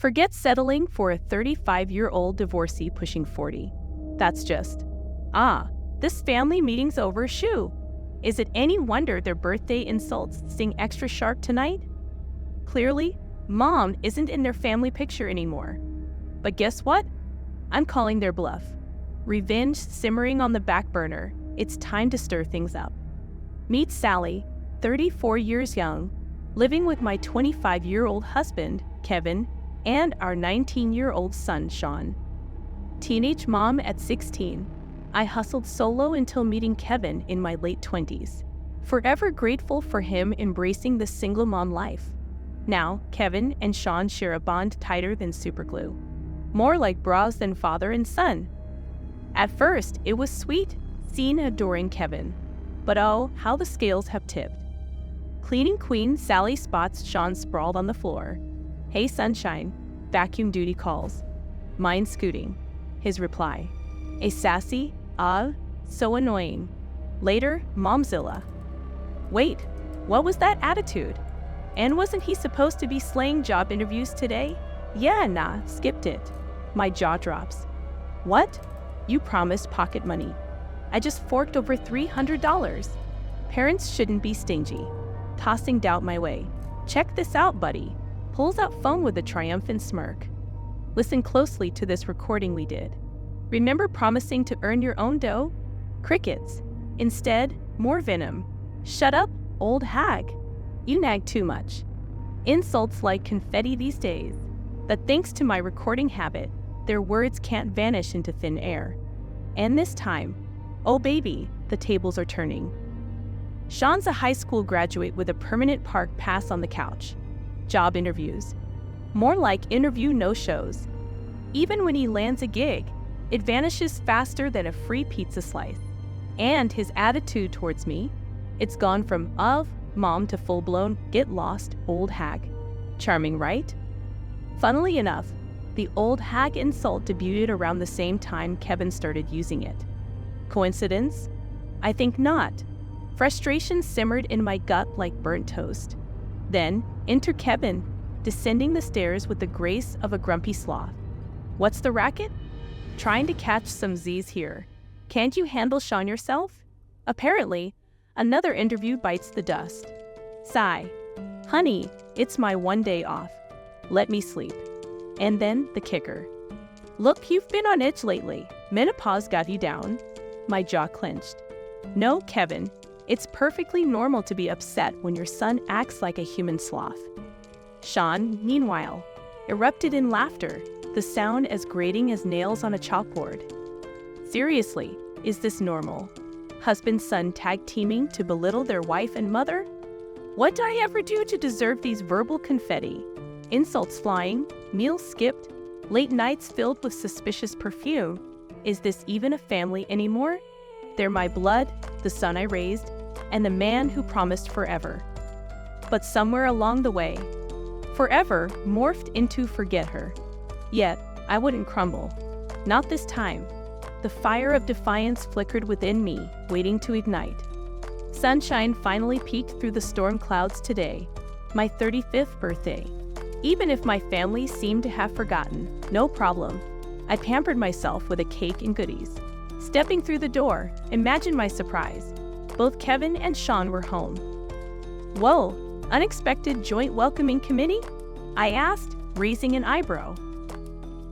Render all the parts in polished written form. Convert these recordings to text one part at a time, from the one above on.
Forget settling for a 35-year-old divorcee pushing 40. That's just, this family meeting's over, shoo. Is it any wonder their birthday insults sting extra sharp tonight? Clearly, Mom isn't in their family picture anymore. But guess what? I'm calling their bluff. Revenge simmering on the back burner. It's time to stir things up. Meet Sally, 34 years young, living with my 25-year-old husband, Kevin, and our 19-year-old son, Sean. Teenage mom at 16, I hustled solo until meeting Kevin in my late 20s. Forever grateful for him embracing the single mom life. Now, Kevin and Sean share a bond tighter than superglue. More like bras than father and son. At first, it was sweet, seeing and adoring Kevin. But oh, how the scales have tipped. Cleaning queen Sally spots Sean sprawled on the floor. Hey sunshine, vacuum duty calls. Mind scooting. His reply. A sassy, so annoying. Later, Momzilla. Wait, what was that attitude? And wasn't he supposed to be slaying job interviews today? Yeah, nah, skipped it. My jaw drops. What? You promised pocket money. I just forked over $300. Parents shouldn't be stingy. Tossing doubt my way. Check this out, buddy. Pulls out phone with a triumphant smirk. Listen closely to this recording we did. Remember promising to earn your own dough? Crickets. Instead, more venom. Shut up, old hag. You nag too much. Insults like confetti these days. But thanks to my recording habit, their words can't vanish into thin air. And this time, oh baby, the tables are turning. Sean's a high school graduate with a permanent park pass on the couch. Job interviews. More like interview no-shows. Even when he lands a gig, it vanishes faster than a free pizza slice. And his attitude towards me, it's gone from mom to full-blown get lost old hag. Charming, right? Funnily enough, the old hag insult debuted around the same time Kevin started using it. Coincidence? I think not. Frustration simmered in my gut like burnt toast. Then, enter Kevin, descending the stairs with the grace of a grumpy sloth. What's the racket? Trying to catch some Z's here. Can't you handle Sean yourself? Apparently, another interview bites the dust. Sigh. Honey, it's my one day off. Let me sleep. And then the kicker. Look, you've been on edge lately. Menopause got you down. My jaw clenched. No, Kevin. It's perfectly normal to be upset when your son acts like a human sloth. Sean, meanwhile, erupted in laughter, the sound as grating as nails on a chalkboard. Seriously, is this normal? Husband-son tag-teaming to belittle their wife and mother? What did I ever do to deserve these verbal confetti? Insults flying, meals skipped, late nights filled with suspicious perfume. Is this even a family anymore? They're my blood, the son I raised, and the man who promised forever. But somewhere along the way, forever morphed into forget her. Yet, I wouldn't crumble. Not this time. The fire of defiance flickered within me, waiting to ignite. Sunshine finally peeked through the storm clouds today, my 35th birthday. Even if my family seemed to have forgotten, no problem. I pampered myself with a cake and goodies. Stepping through the door, imagine my surprise. Both Kevin and Sean were home. Whoa, unexpected joint welcoming committee? I asked, raising an eyebrow.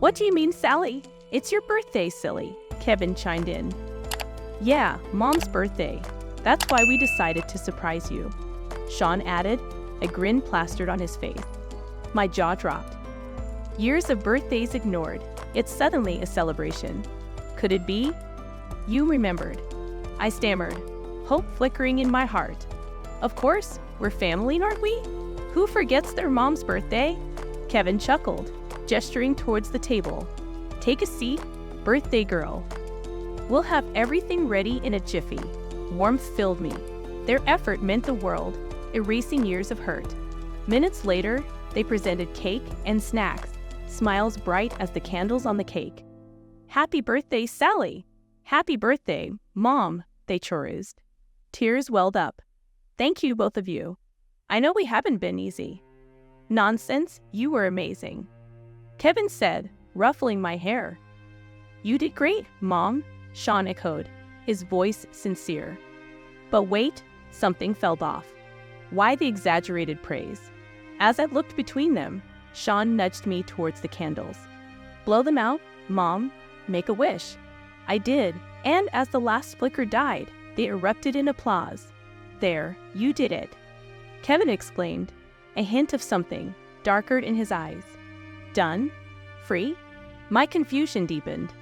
What do you mean, Sally? It's your birthday, silly, Kevin chimed in. Yeah, Mom's birthday. That's why we decided to surprise you, Sean added, a grin plastered on his face. My jaw dropped. Years of birthdays ignored. It's suddenly a celebration. Could it be? You remembered. I stammered, hope flickering in my heart. Of course, we're family, aren't we? Who forgets their mom's birthday? Kevin chuckled, gesturing towards the table. Take a seat, birthday girl. We'll have everything ready in a jiffy. Warmth filled me. Their effort meant the world, erasing years of hurt. Minutes later, they presented cake and snacks, smiles bright as the candles on the cake. Happy birthday, Sally! Happy birthday, Mom, they chorused. Tears welled up. Thank you, both of you. I know we haven't been easy. Nonsense, you were amazing. Kevin said, ruffling my hair. You did great, Mom, Sean echoed, his voice sincere. But wait, something felt off. Why the exaggerated praise? As I looked between them, Sean nudged me towards the candles. Blow them out, Mom. Make a wish. I did, and as the last flicker died, they erupted in applause. There, you did it, Kevin exclaimed, a hint of something darker in his eyes. Done? Free? My confusion deepened.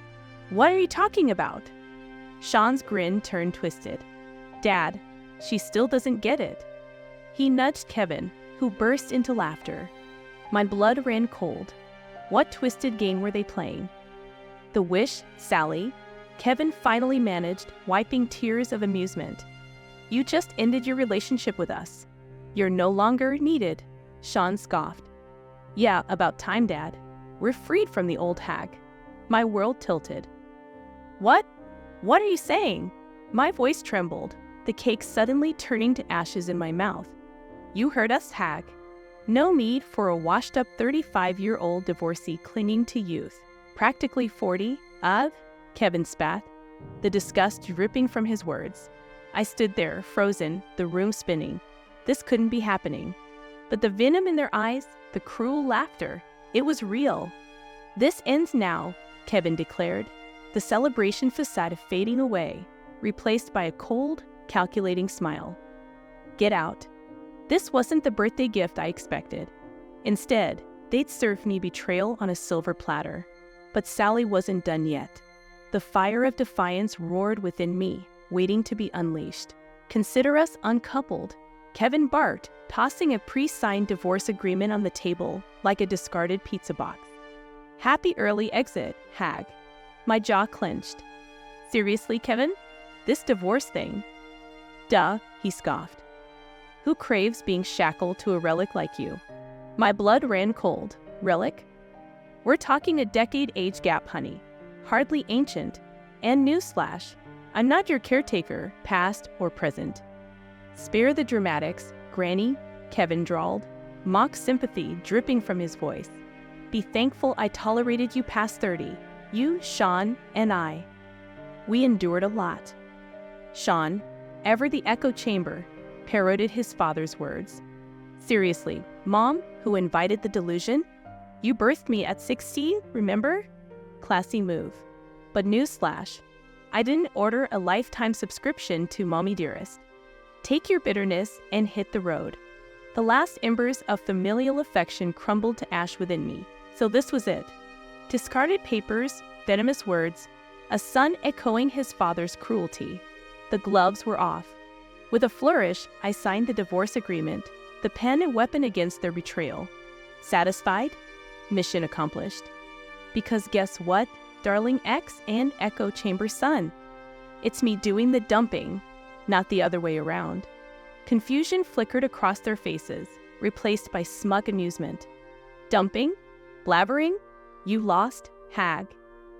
What are you talking about? Sean's grin turned twisted. Dad, she still doesn't get it. He nudged Kevin, who burst into laughter. My blood ran cold. What twisted game were they playing? The wish, Sally, Kevin finally managed, wiping tears of amusement. You just ended your relationship with us. You're no longer needed, Sean scoffed. Yeah, about time, Dad. We're freed from the old hag. My world tilted. What? What are you saying? My voice trembled, the cake suddenly turning to ashes in my mouth. You heard us, hag. No need for a washed-up 35-year-old divorcee clinging to youth. Practically 40, Kevin spat, the disgust dripping from his words. I stood there, frozen, the room spinning. This couldn't be happening. But the venom in their eyes, the cruel laughter, it was real. This ends now, Kevin declared, the celebration facade fading away, replaced by a cold, calculating smile. Get out. This wasn't the birthday gift I expected. Instead, they'd served me betrayal on a silver platter. But Sally wasn't done yet. The fire of defiance roared within me, waiting to be unleashed. Consider us uncoupled, Kevin barked, tossing a pre-signed divorce agreement on the table like a discarded pizza box. Happy early exit, hag. My jaw clenched. Seriously, Kevin? This divorce thing? Duh, he scoffed. Who craves being shackled to a relic like you? My blood ran cold. Relic? We're talking a decade age gap, honey. Hardly ancient. And newsflash, I'm not your caretaker, past or present. Spare the dramatics, Granny, Kevin drawled, mock sympathy dripping from his voice. Be thankful I tolerated you past 30. You, Sean, and I. We endured a lot. Sean, ever the echo chamber, parroted his father's words. Seriously, Mom, who invited the delusion? You birthed me at 16, remember? Classy move. But newsflash, I didn't order a lifetime subscription to Mommy Dearest. Take your bitterness and hit the road. The last embers of familial affection crumbled to ash within me, so this was it. Discarded papers, venomous words, a son echoing his father's cruelty. The gloves were off. With a flourish, I signed the divorce agreement, the pen and weapon against their betrayal. Satisfied? Mission accomplished. Because guess what, darling ex and echo chamber son? It's me doing the dumping, not the other way around. Confusion flickered across their faces, replaced by smug amusement. Dumping? Blabbering? You lost, hag.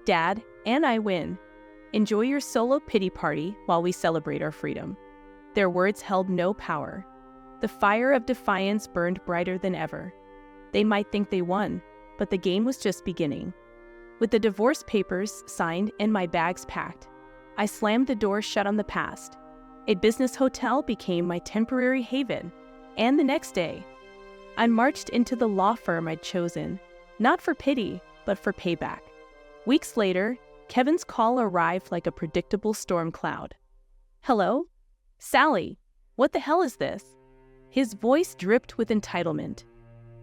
Dad and I win. Enjoy your solo pity party while we celebrate our freedom. Their words held no power. The fire of defiance burned brighter than ever. They might think they won, but the game was just beginning. With the divorce papers signed and my bags packed, I slammed the door shut on the past. A business hotel became my temporary haven, and the next day, I marched into the law firm I'd chosen, not for pity, but for payback. Weeks later, Kevin's call arrived like a predictable storm cloud. Hello? Sally, what the hell is this? His voice dripped with entitlement.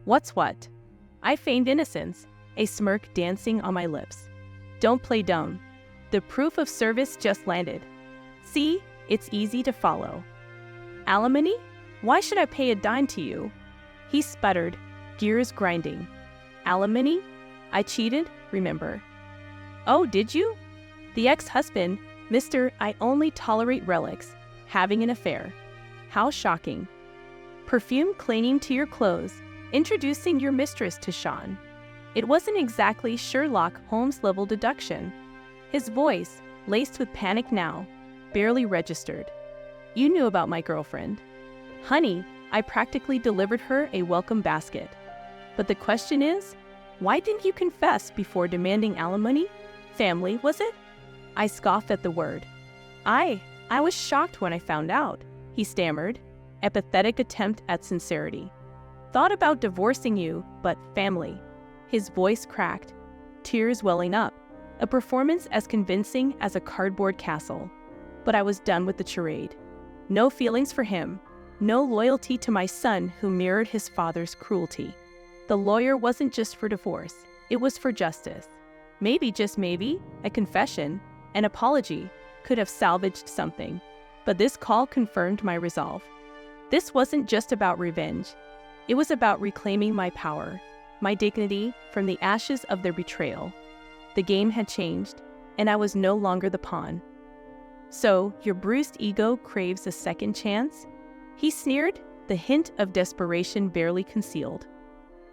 What's what? I feigned innocence, a smirk dancing on my lips. Don't play dumb. The proof of service just landed. See, it's easy to follow. Alimony? Why should I pay a dime to you? He sputtered, gears grinding. Alimony? I cheated, remember. Oh, did you? The ex-husband, Mr. I only tolerate relics, having an affair. How shocking. Perfume clinging to your clothes, introducing your mistress to Sean. It wasn't exactly Sherlock Holmes-level deduction. His voice, laced with panic now, barely registered. You knew about my girlfriend. Honey, I practically delivered her a welcome basket. But the question is, Why didn't you confess before demanding alimony? Family, was it? I scoffed at the word. I was shocked when I found out, he stammered, a pathetic attempt at sincerity. Thought about divorcing you, but family. His voice cracked, tears welling up, a performance as convincing as a cardboard castle. But I was done with the charade. No feelings for him, no loyalty to my son who mirrored his father's cruelty. The lawyer wasn't just for divorce, it was for justice. Maybe, just maybe, a confession, an apology, could have salvaged something. But this call confirmed my resolve. This wasn't just about revenge. It was about reclaiming my power, my dignity from the ashes of their betrayal. The game had changed, and I was no longer the pawn. So, your bruised ego craves a second chance? He sneered, the hint of desperation barely concealed.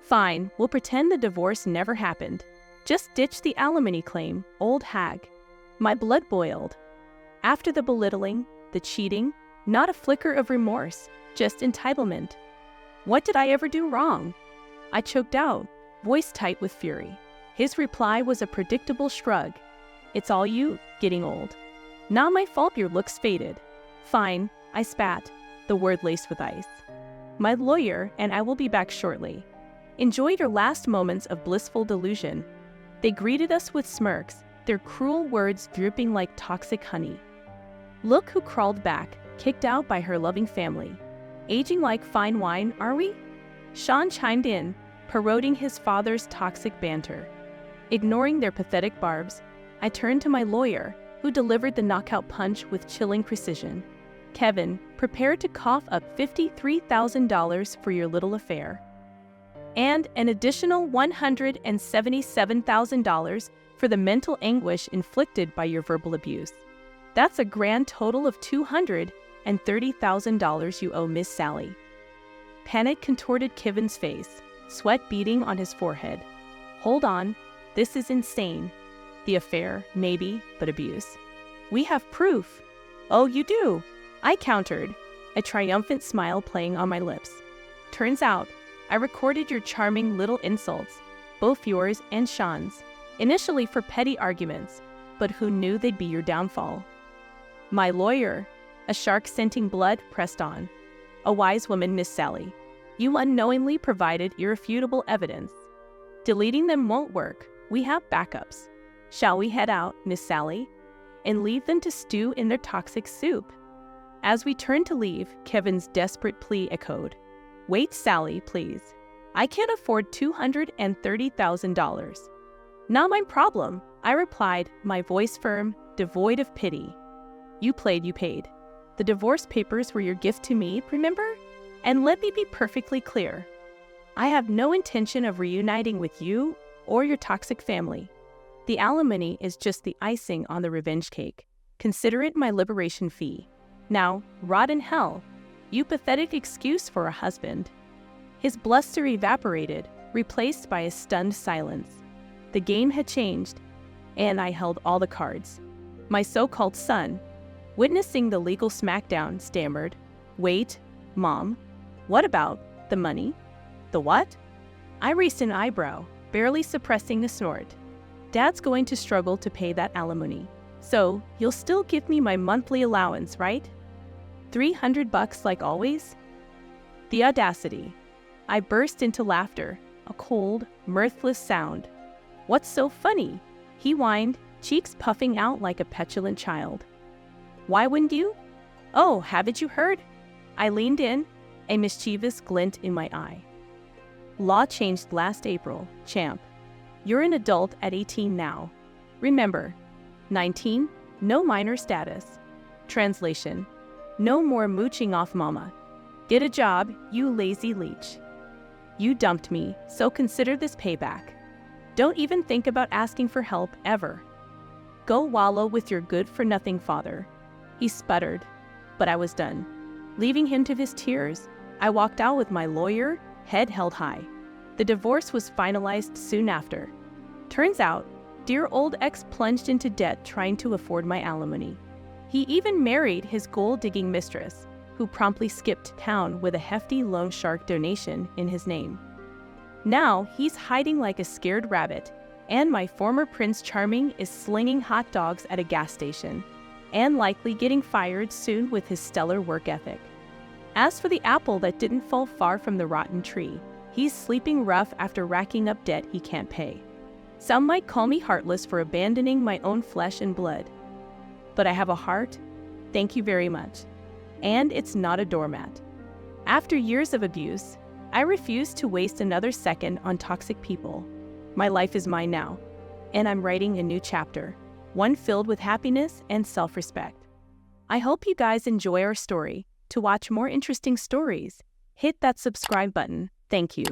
Fine, we'll pretend the divorce never happened. Just ditch the alimony claim, old hag. My blood boiled. After the belittling, the cheating, not a flicker of remorse, just entitlement. What did I ever do wrong? I choked out, voice tight with fury. His reply was a predictable shrug. It's all you, getting old. Not my fault your looks faded. Fine, I spat, the word laced with ice. My lawyer and I will be back shortly. Enjoy your last moments of blissful delusion. They greeted us with smirks, their cruel words dripping like toxic honey. Look who crawled back, kicked out by her loving family. Aging like fine wine, are we? Sean chimed in, parroting his father's toxic banter. Ignoring their pathetic barbs, I turned to my lawyer, who delivered the knockout punch with chilling precision. Kevin, prepare to cough up $53,000 for your little affair. And an additional $177,000 for the mental anguish inflicted by your verbal abuse. That's a grand total of $230,000 you owe Miss Sally. Panic contorted Kevin's face, sweat beading on his forehead. Hold on, this is insane. The affair, maybe, but abuse. We have proof. Oh, you do? I countered, a triumphant smile playing on my lips. Turns out, I recorded your charming little insults, both yours and Sean's, initially for petty arguments, but who knew they'd be your downfall? My lawyer, a shark scenting blood, pressed on. A wise woman, Miss Sally. You unknowingly provided irrefutable evidence. Deleting them won't work. We have backups. Shall we head out, Miss Sally, and leave them to stew in their toxic soup? As we turned to leave, Kevin's desperate plea echoed. Wait, Sally, please. I can't afford $230,000. Not my problem, I replied, my voice firm, devoid of pity. You played, you paid. The divorce papers were your gift to me, remember? And let me be perfectly clear. I have no intention of reuniting with you or your toxic family. The alimony is just the icing on the revenge cake. Consider it my liberation fee. Now, rot in hell. You pathetic excuse for a husband. His bluster evaporated, replaced by a stunned silence. The game had changed, and I held all the cards. My so-called son, witnessing the legal smackdown, stammered, Wait, Mom, what about the money? The what? I raised an eyebrow, barely suppressing the snort. Dad's going to struggle to pay that alimony, so you'll still give me my monthly allowance, right? $300 like always? The audacity. I burst into laughter, a cold, mirthless sound. What's so funny? He whined, cheeks puffing out like a petulant child. Why wouldn't you? Oh, haven't you heard? I leaned in, a mischievous glint in my eye. Law changed last April, champ. You're an adult at 18 now. Remember, 19, no minor status. Translation, no more mooching off mama. Get a job, you lazy leech. You dumped me, so consider this payback. Don't even think about asking for help ever. Go wallow with your good-for-nothing father. He sputtered, but I was done. Leaving him to his tears, I walked out with my lawyer, head held high. The divorce was finalized soon after. Turns out, dear old ex plunged into debt trying to afford my alimony. He even married his gold-digging mistress, who promptly skipped town with a hefty loan shark donation in his name. Now he's hiding like a scared rabbit, and my former Prince Charming is slinging hot dogs at a gas station, and likely getting fired soon with his stellar work ethic. As for the apple that didn't fall far from the rotten tree, he's sleeping rough after racking up debt he can't pay. Some might call me heartless for abandoning my own flesh and blood. But I have a heart, thank you very much. And it's not a doormat. After years of abuse, I refuse to waste another second on toxic people. My life is mine now, and I'm writing a new chapter, one filled with happiness and self-respect. I hope you guys enjoy our story. To watch more interesting stories, hit that subscribe button. Thank you.